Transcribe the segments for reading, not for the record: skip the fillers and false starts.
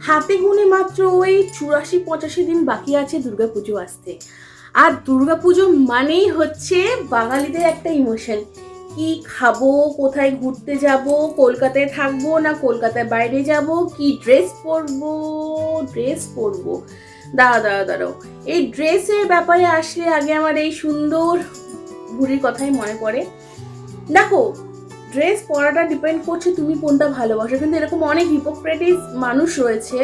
হাতে গুনে মাত্র ওই 84-85 দিন বাকি আছে দুর্গাপুজো আসতে। আর দুর্গাপুজো মানেই হচ্ছে বাঙালিদের একটা ইমোশন। কি খাবো, কোথায় ঘুরতে যাব, কলকাতায় থাকবো না কলকাতার বাইরে যাব, কি ড্রেস পরবো। দাঁড়াও, এই ড্রেসের ব্যাপারে আসলে আগে আমার এই সুন্দর বুড়ির কথাই মনে পড়ে। দেখো, ড্রেস পরাটা ডিপেন্ড করছে তুমি কোনটা ভালোবাসো, কিন্তু এরকম অনেক হিপোক্রেটিস মানুষ রয়েছে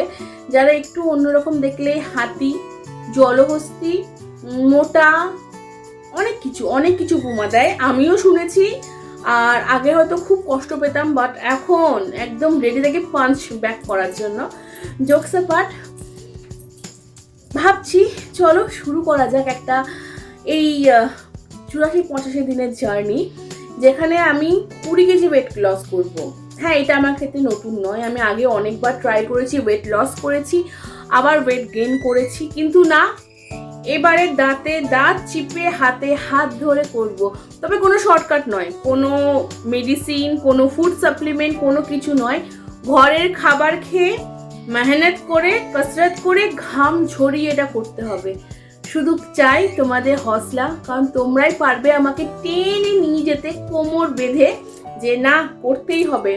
যারা একটু অন্যরকম দেখলে হাতি, জলহস্তি, মোটা, অনেক কিছু উপমা দেয়। আমিও শুনেছি, আর আগে হয়তো খুব কষ্ট পেতাম, বাট এখন একদম রেডি থেকে পাঞ্চ ব্যাক করার জন্য। জোকস অ্যাপার্ট, ভাবছি চলো শুরু করা যাক একটা এই 84-85 দিনের জার্নি, যেখানে আমি 20 কেজি ওয়েট লস করবো। হ্যাঁ, এটা আমার ক্ষেত্রে নতুন নয়, আমি আগে অনেকবার ট্রাই করেছি, ওয়েট লস করেছি, আবার ওয়েট গেইন করেছি, কিন্তু না, এবারে দাঁতে দাঁত চিপে হাতে হাত ধরে করব। তবে কোনো শর্টকাট নয়, কোনো মেডিসিন, কোনো ফুড সাপ্লিমেন্ট, কোনো কিছু নয়। ঘরের খাবার খেয়ে মেহনত করে কসরত করে ঘাম ঝরিয়ে এটা করতে হবে। শুধু চাই তোমাদের হসলা, কারণ তোমরাই পারবে আমাকে টেনে নিয়ে যেতে কোমর বেঁধে, যে না করতেই হবে।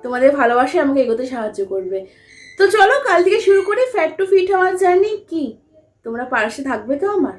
তোমাদের ভালোবাসা আমাকে এগোতে সাহায্য করবে। তো চলো কাল থেকে শুরু করি ফ্যাট টু ফিট হওয়ার জার্নি। কি তোমরা পাশে থাকবে তো আমার?